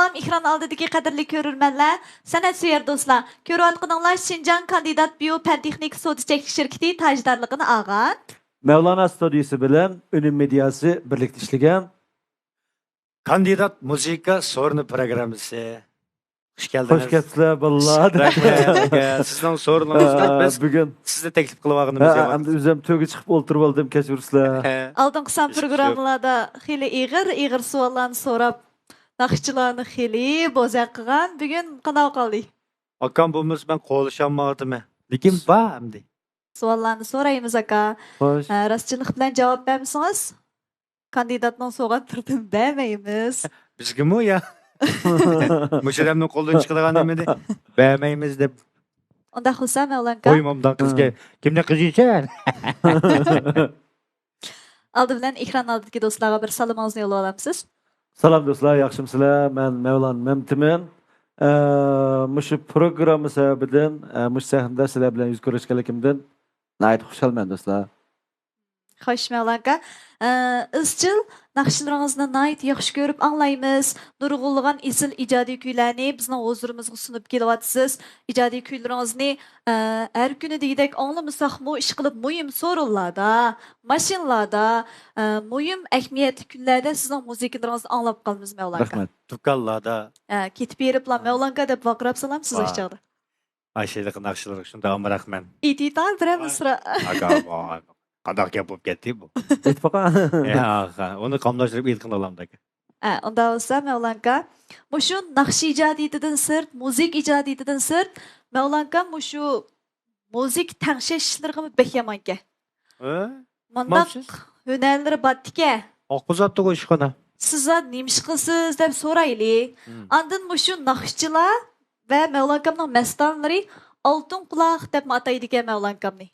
Salam ekran aldidagi qadrli ko'rurmanlar, san'atsevar do'stlar. Ko'rayotganinglar Şinjan kandidat biyo-fantexnik so'dchek shirkati tajdorligini olgan. Mevlana Studiyası bilen Ünüm Medyası birlikte işleyen Kandidat Muzika Sorunu programısı. Hoş geldiniz. hoş geldiniz vallahi. Rahmet. Sizden sorunlarınızda biz Bugün size teklif kılığınımız hem var. de üzem tögü çıkıp oturup aldım keçirsizler. Aldın qısan Hiçbir şey programlarda xili ig'ir savollarni so'rab, naqshchilarni xili bozaq qilgan. Bugun qanaqa qoldi? Akam bulmuş ben konuşamadım. Lekin var hem de. Savollarni so'raymiz aka. Hoş. Rostchilik bilan javob bermisingiz? Kandidatning so'g'an turdim bermaymiz. Bizge mu ya? Müşeremnin kolunu çıkılan demedi. Beğenmeyimiz de Unda qilsam Mavlanka. koymamdan kızga. Kimne kız yiyeceksin? Aldı bilan ekran oldidagi do'stlarga bir salomingizni yo'llab olamsiz. Salam dostlar, yaxshimsizlar? Ben Mevlan Memtimin. Muşu programı sebebinden, muş sahnede sizler bilen yüz görüşkenlikimden nayet hoşalman dostlar. Xo'sh, Mavlanka. Izchil naqshlaringizni nayt yaxshi ko'rib anglaymiz. Nurg'ulg'an izil ijodiy kuylarni bizning huzurimizga sunib kelyapsiz. Ijodiy kuylaringizni har kuni degidek anglamasak-mu ish qilib muhim so'rinlarda, mashinlarda, muhim ahamiyatli kunlarda sizning muzikalaringizni anglab qolamiz Mavlanka. Rahmet. Tukallada. Ketib beriblar Mavlanka deb vaqirab salam siz Vay. ishchaqda. Ayşe'lik nakşıları şunda ama rahmen. Ititan bir misra. Aga kadak yapıp gitti bu. İttifaka. Ya onu kamlaştırıp ilkin alamdaki. Unda olsa Mavlanka, mushu naqsh ijodidan sirt, muzik ijodidan sirt, Mavlanka mushu muzik tangshishlariga bekyamanka. Mandaq hünərləri batdike. Akbuzattı o işkana. Sizlar nemish qilsiz deb so'raylik. Andin mushu naqshchilar va Mavlankamning mastonlari oltin quloq deb ataydigan Mavlankamni.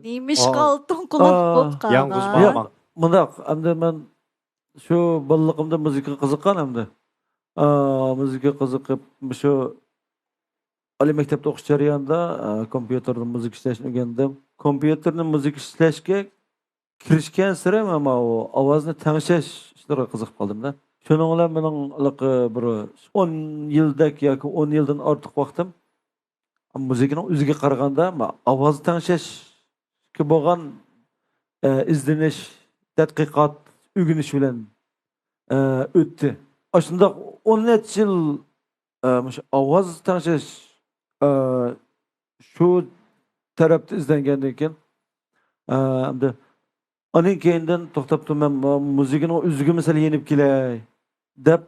Nemish oltin quloq bo'lib Yalnız qolgan. bağman. Mundaq, hem de ben şu ballıqımda müzika kızıqqan hem de. Müzika kızıqıp şu Ali mektepte okuş jarayonida kompüterda müzik ishlashni o'rgandim. Kompüterda müzik ishlashga kirishgan sira men o ovozni tangshash ishlariga qiziqib qoldim-da. Shuning bilan mening bir 10 yildak yoki 10 yildan ortiq vaqtim muzikaning o'ziga qaraganda ovoz tanglashga bo'lgan izlanish, tadqiqot, o'rganish bilan o'tdi. Shunda 10 yil ovoz tanlash şu tarafta izlengandan keyin hamda onun keyindan to'xtab turman muzikani o'ziga misal yenib kelay deb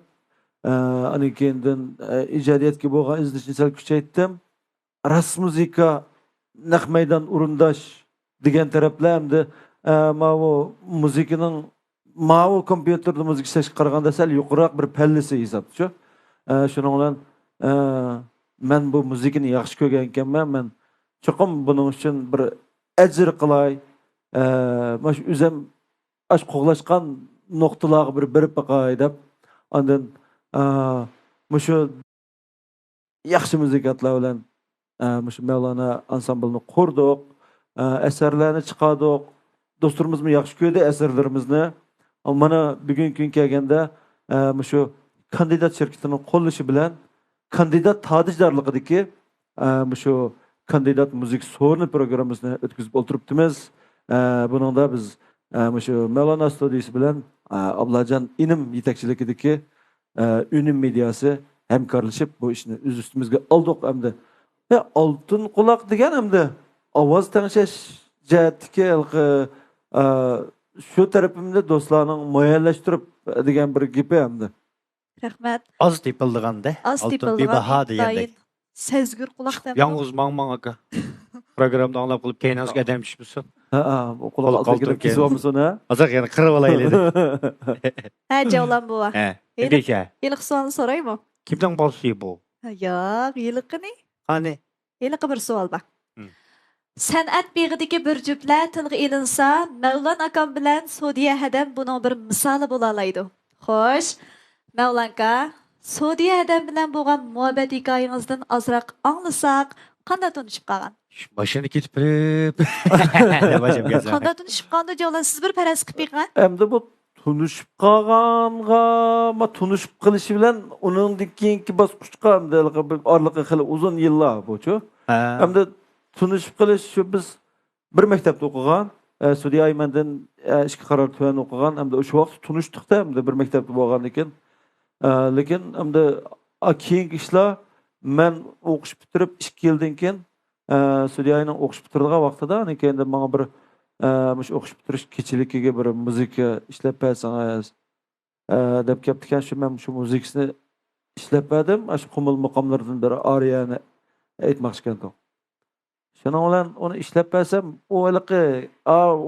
onun keyindan ijodiyatga bo'lgan izlashni sal kuchaytirdim. Ras muzika, naq maydon urindash degan taraflar hamda bu muzikaning bu kompyuterda muzik ishlashga qaraganda sal yuqoriroq bir pallasi hisobchi. Shuning bilan men bu muzikani yaxshi ko'rgan ekanman. Men cho'qim buning uchun bir ajr qilay. Mash o'zim ash qo'g'lashgan nuqtalarga bir berib baqay deb. Ondan mushu yaxshi muzikantlar bilan mushu Mevlana ansamblini qurdik, asarlarni chiqardik. Do'stlarimizmi yaxshi ko'rdi asarlarimizni. Mana bugungi kun kelganda mushu kandidat shirkatining qo'llashi bilan kandidat tadijdarligidagi shu kandidat muzik so'rini programmasini o'tkazib o'tiribmiz. Buningda biz shu Mevlana Studiyasi bilan Ablajon inim yetakchiligidagi Ünüm Medyası hamkorlashib bu ishni o'z ustimizga oldik hamda oltin quloq degan hamda ovoz tangshash jihatdagi shu tarafimda do'stlarning moyallashtirib degan bir gapi hamda. Rahmat. Az tepildiganda. Az Bir tipilgan baha degandek. sezgur quloq deb. Yalnız mağman aka. Programda anlap kılıp keynazga adam düşmüşsün. O quloq altida kirib kesibmiz uni. Azaq yani kırıp alaylı dedi. Ha, javlan bu. He. Edeke. Yiliq savol so'raymi? Kimden bahsediyor bu? Yo'q, yiliqini. Hani? Yiliqi bir savol bor. San'at beg'idagi bir juftlar tilga ilinsa, Mavlon akam bilan Sodiya Hadam buning bir misoli bo'la oladi. Xo'sh, Mavlanka, Sodiya Hadam bilan bo'lgan muhabbat hikoyangizdan ozroq anglasak, qanday tanishib qolgan? Başını kittirip. Ne başım gelsin. Qanday tanishib qoldi? Javlan siz bir faraz qilib beqan. Endi bu tunuşup qalğanğa, ma tunuşup qilishi bilan uningdan keyingi bosqichga hamda orliqqa xili uzun yillar bo'chu. Ha. Hamda tunuşup qilish shu biz bir maktabda o'qigan, Sudiya Aymandan ishga qaror tuvan o'qigan, hamda o'sha vaqt tunuşdiqda hamda bir maktabda bo'lgan ekan. Lekin hamda keyingi ishlar men o'qish bitirib 2 yildan keyin Sudiyaning o'qish bitirgan vaqtida endi menga bir mush o'qish bitirish kechiligiga bir muzika ishlab bersangiz deb kelibdikan, shu men shu muzikasini ishlab berdim. Shu qumul maqomlaridan biri ariyani aytmoqchi ekandim. Shuning bilan uni ishlab bersam, u haliqi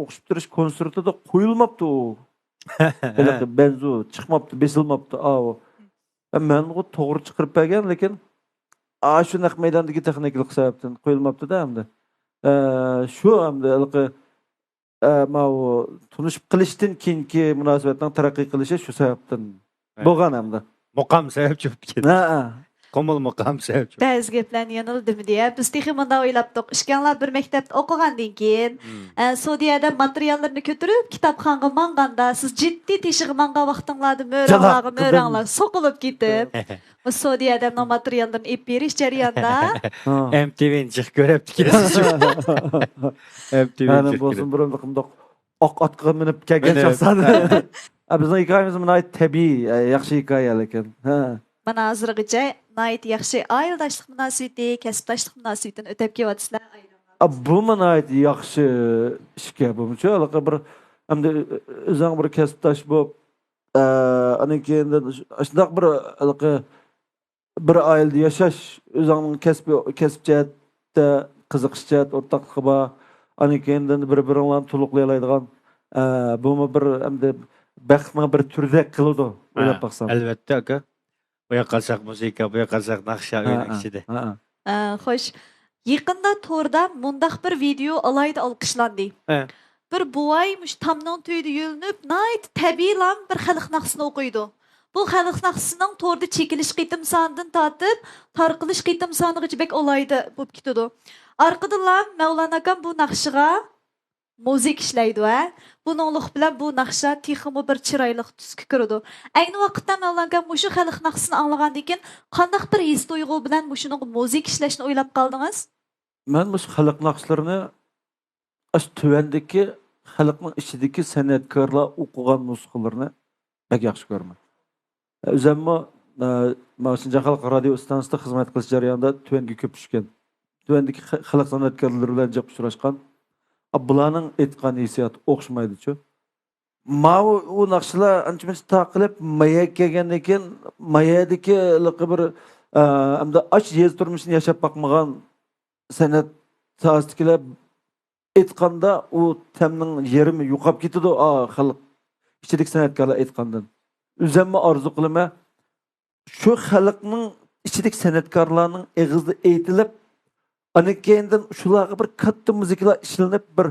o'qish bitirish konsertida qo'yilmabdi u. Haliqi benzo chiqmabdi, besilmabdi. Men u to'g'ri chiqarib bergan, lekin shu naq maydondagi texnik sababdan qo'yilmabdi-da hamda. Shu hamda haliqi ma u tunishib qilishdan keyingi munosabatning taraqqiy qilishi shu sababdan bo'lgan hamda. Muqam sebepçi bo'lib ketdi. Qomul muqam sebepçi. Ba'zi gaplarni yanildim deya biz texi munda o'ylabdik. Ishkanlar bir maktabda o'qigandan keyin Saudiyada materiallarni ko'tarib kitobxonga manganda siz jiddiy teshig'i manga vaqtinglarda mo'ranglarga mo'ranglar soqilib ketib, bu Saudiyada materiallarni ep berish jarayonida MTV'ni chiq ko'ribdi kelasiz. MTV'ni Yani chiq. bo'lsin bir qimdoq oq atqa minib kelgan shaxslar. Bizning hikoyamiz mana tabiiy, yaxshi hikoya lekin. mana hozirgacha nayt yaxshi oildoshlik munosabati, kasbdoshlik munosabatidan o'tib kelyapsizlar. Bu mana yaxshi ishga bo'lmoqchi. Haliqi bir hamda o'zing bir kasbdosh bo'lib, anan keyin shundoq bir haliqi bir oilada yashash, o'zingning kasb jihatda qiziqish jihat o'rtaqligi bor. Anan keyin bir-biringlarni to'liqlay oladigan bu bir hamda baxtning bir turdek qiladi, o'ylab baqsam. Albatta aka. Bu yoqasak muzika, bu yoqasak naqsha o'ynakchida. Xo'sh, yaqinda to'rda mundaq bir video alayda olqishlandi. Bir buvay mush tamnon to'yida yo'linib, nayt tabiilan bir xalq naqsini o'qiydi. Bu xalq naqsining to'rda chekilish qitim sonidan tortib, tarqilish qitim sonigacha bek alayda bo'lib ketadi. Arqadan Mavlana akam bu naqshiga muzik ishlaydi va buninglik bilan bu naqsha texmi bir chiroyli tusga kiradi. Ayni vaqtda Mavlana akam mushu xalq naqsini anglagandan keyin qanday bir his tuyg'u bilan mushuning muzik ishlashni o'ylab qoldingiz? Men bu xalq naqshlarini tuvandagi xalqning ichidagi san'atkorlar o'qigan nusxalarini bak yaxshi ko'raman. O'zimmi Mashinja xalq radio stansiyasida xizmat qilish jarayonida tuvanga ko'p tushgan. Tuvandagi xalq san'atkorlari bilan jiq uchrashgan. Bularning aytgan hissiyat o'xshamaydi-ku. U naqshlar ancha-muncha taqilib maya kelgandan keyin mayadagi bir hamda och yez turmushini yashab boqmagan san'at sohasidagilar aytganda u tamning yerimi yo'qolib ketadi, xalq ichidagi san'atkorlar aytgandan. O'zimni orzu qilaman, shu xalqning ichidagi san'atkorlarning og'zida aytilib, ana keyindan shularga bir katta muzikalar ishlanib, bir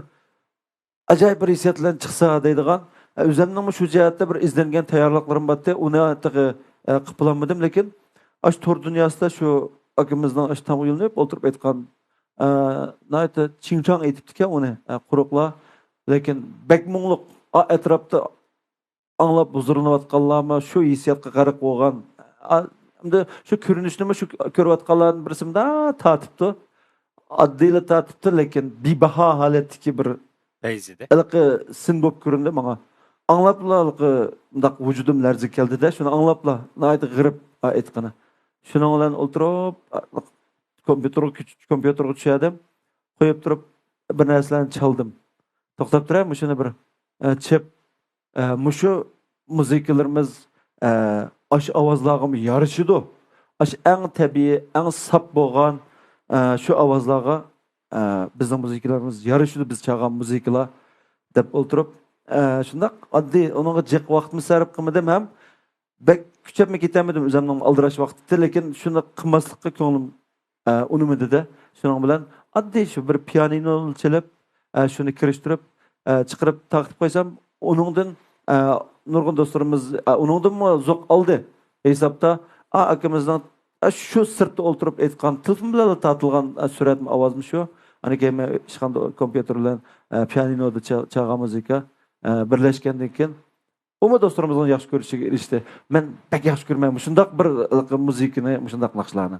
ajoyib bir hissiyatlar chiqsa deydigan. O'zimning shu jihatda bir izlangan tayyorliklarim borda, uni qilolmadim, lekin ash to'r dunyosida shu akimizning ash tam yo'linib o'tirib aytgan nayta chingchang aytibdi-ku uni quruqlar, lekin bek mungluq atrofda anglab huzurlanayotganlarmi shu hissiyatga qarab bo'lgan. Endi shu ko'rinishni shu ko'rayotganlarning birsimda tatibdi. Oddiyla tatibdi, lekin bebaho holatdagi bir Beyzide. Ilqi sin bo'lib ko'rindi menga. Anglablar bundaq vujudim larzi keldi-da, shuni anglablar. Nayt g'irib aytqani. Shuning bilan o'tirib kompyuterga tushadim. Qo'yib turib bir narsalarni chaldim. To'xtab turay, shuni bir chep mushu muzikalarimiz ash ovozlarga yarışıdı. Ash eng tabiiy, eng sap bo'lgan shu ovozlarga bizning muzikalarimiz yarışıdı, biz çalgan muzikalar deb o'tirib shundaq oddiy uningga jiq vaqtni sarf qilmadim ham bek kuchapmi ketamadim o'zimning aldirash vaqtida, lekin shuni qilmaslikqa ko'nglim unumidi-da. Shuning bilan oddiy shu bir pianino chalib shuni kirishtirib chiqarib taqib qo'ysam, uningdan nurg'un do'stlarimiz uningdan zo'q oldi. Hisobda akamizdan shu sirtda o'tirib aytgan, telefon bilan tortilgan suratmi ovozmi shu. Ana keyin ishxonada kompyuter bilan pianinoda chalgan muzika birlashgandan keyin Oma dostlarımızın yaxşı görüşüge erişdi. Men pek yaxşı görmem. Şundaq bir muzikini, şundaq naqşlarını.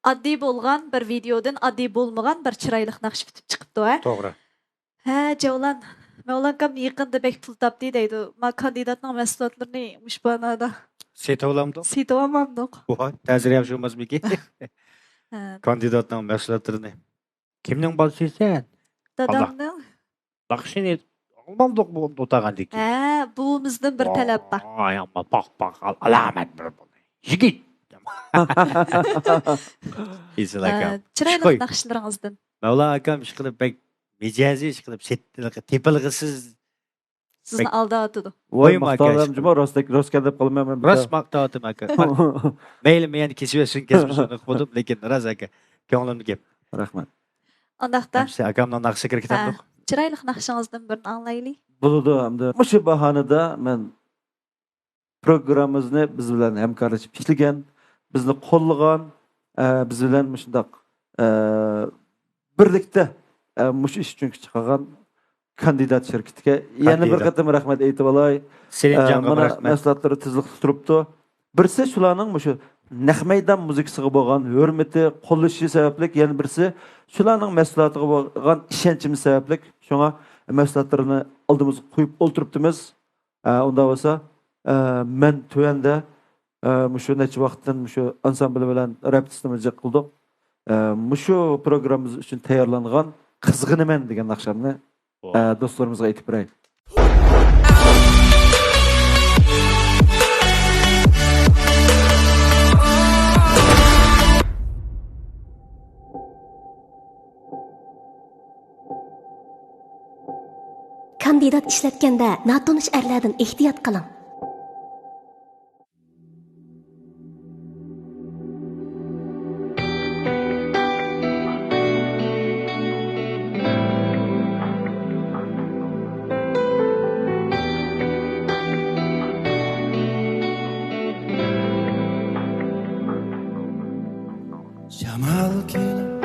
Addi bo'lgan bir videodan addi bo'lmagan bir chiroyli naqsh bitib chiqibdi ha. To'g'ri. Ha, Javlan. Mavlankam yaqinda bek pul topdi deydi. Ma kandidatning mahsulotlarini mushbanada Setolamdı. sotavamamdiq. Voy, ta'zir yapışılmazmiki. Ha, Kandidatның mahsulotlarini. Kimning bolsaysan? dadamning. Laqshini almamdık bu otağandik. Ha, buvimizdan bir talab bor. Ay amma bak alamet bir bu. Yigit. İsil akam. Chiroyli Shoy. naqshlaringizdan. Mavla akam ish qilib bek mijazi ish qilib settiligi tepilg'isiz Sizni alda atidi. Voy Voy, maqtalam makash. juma rost kelib qolmayman. rost maqtaotim aka. Mayli meni kesib kesmasini qildim lekin rost aka. Ko'nglimni gap. Rahmat. Ondaqda Hamsi akamdan naqshi kirib ketamdiq. chiroyli naqshingizdan birini anglaylik. Buludu hamda. Şu bahanada men programımızı biz bilan hamkorlashib ishlagan, bizni qo'llagan, biz bilan shundaq birlikda mush ish uchun chiqargan kandidat şirketiga yana bir qatam rahmat aytib olay. Selinjonga Mana rahmat. maslahatlari tizliq turibdi. Birisi shularning mushu naq maydon muzikasiga bo'lgan hurmati, qo'llashi sababli, yana birisi shularning maslahatiga bo'lgan ishonchimiz sababli shunga maslahatlarini oldimizga qo'yib o'ltiribdimiz. Unda bo'lsa, men tuvanda mushu necha vaqtdan mushu ansambl bilan repetitsiya qildik. Mushu programmamiz uchun tayyorlangan qizg'inaman degan naqshamni do'stlarimizga aytib beray. Kandidat ishlatganda notanish erlardan ehtiyot qiling. Şamal kelip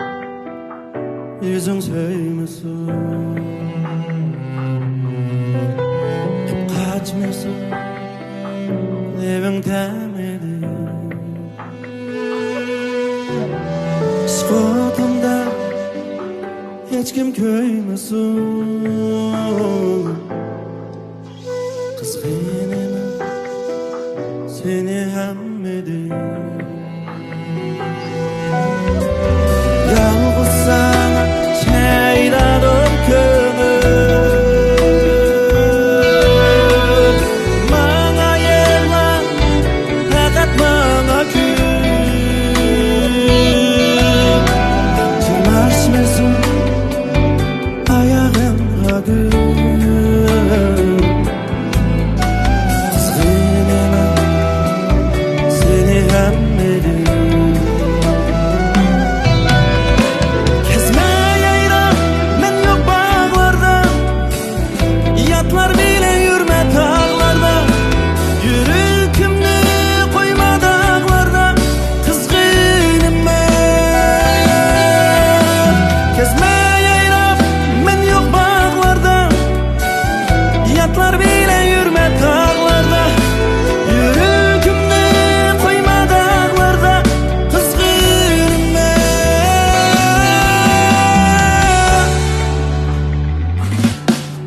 yüzün söylemesin, hep kaçmasın evin temeli. Şkotumda hiç kim köymesin, kızgınım seni hemmedim. Yalnız sana çayladım kömür. Bana yerle fakat bana kül. Tırnaşmasın ayağım adım. Kızgınım seni hemmedim. Yatlar bile yürüme dağlarda, yürükümü koyma dağlarda. Kızgınım ben, gezme yayrab men yok bağlarda. Yatlar bile yürüme dağlarda, yürükümü koyma dağlarda. Kızgınım ben.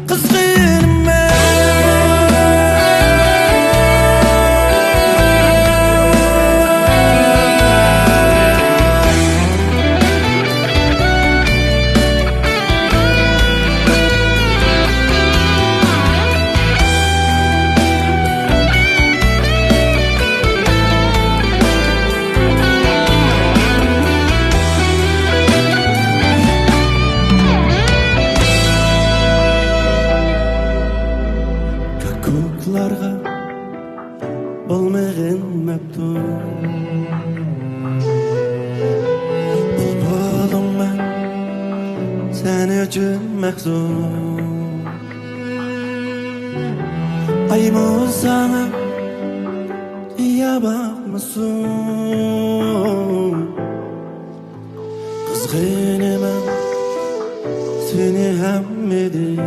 Kızgınım ben. Kakuklarga bulmagın meptun. Bulmadım ben sen için mehzun. Ayımı sana ya bakmasın. Kızgınım ben seni hemmedim.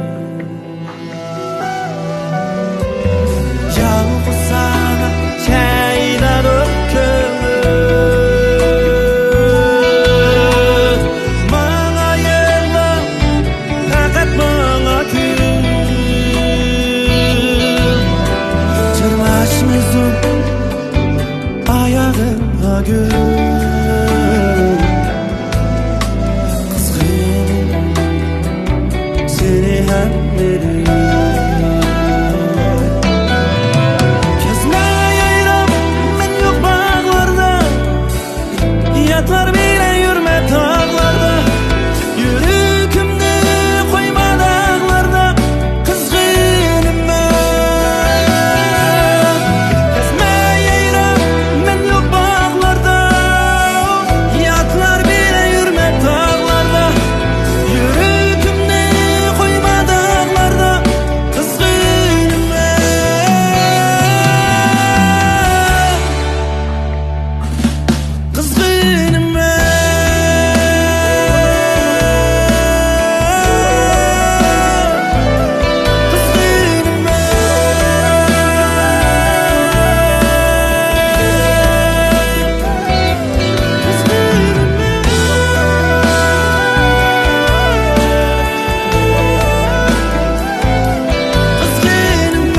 günden beri Kesme yayrab men yok bağlarda Yatar bile yürme tağlarda Yürükümde koyma dağlarda Kızgınım ben Kesme yayrab men yok bağlarda Yatar bile yürme tağlarda Yürükümde koyma dağlarda Kızgınım ben Kızgınım ben Kızgınım Kızgınım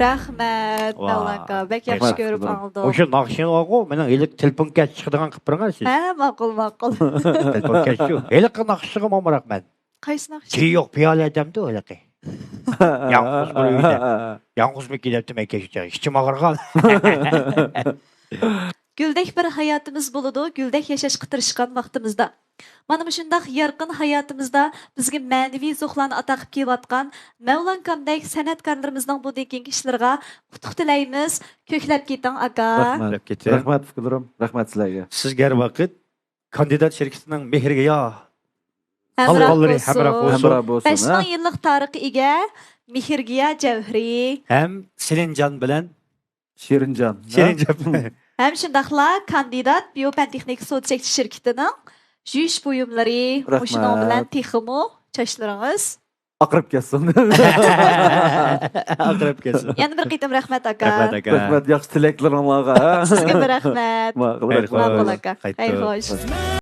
Rahmat, Vay. Mevlanka. Bek yaxshi Rahmat, ko'rib Qudram. aldım. O'sha naqshini olgu, mening elik telefonga chiqadigan qilib turgan siz. Ha, ma'qul, ma'qul. Telefonga shu. Elik naqshiga mamrak men. Qaysi naqsh? Chi yo'q, piyola edimdi o'liqi. Yalnız bir uyda. Yalnız mı gidiptim ekşice. İçim ağırgan. Güldek bir hayatımız buludu, güldek yaşashqa tirishgan vaqtimizda. Mana shundaq yarqin hayotimizda bizga ma'naviy zuhlarni ato qilib kelayotgan Mevlankamdek san'atkorlarimizning bu degan ishlariga qutlug' tilaymiz. Ko'klab keting aka. Rahmat. Rahmat Qudram. Rahmat sizlarga. Sizga vaqt kandidat şirketining mehriga yo. Hamroh Xalqlari bo'lsin. hamroh bo'lsin. Hamroh bo'lsin. 5 yillik tarixi ega Mehrgiya Javhri. Hem Selincan bilen Shirinjon. Selincan. Hem shundaqla kandidat biopantexnik sotsek shirkatining yuvish buyumlari Rahmat. o'sha nom bilan texmo chochlaringiz. Aqrab kelsin. Aqrab kelsin. Yana bir qitim rahmat aka. Rahmat aka. Rahmat, yaxshi tilaklaringizga. Sizga bir rahmat. Ma'qul. Xayr, Ma'qul aka. Qaytdi. Xayr xo'sh.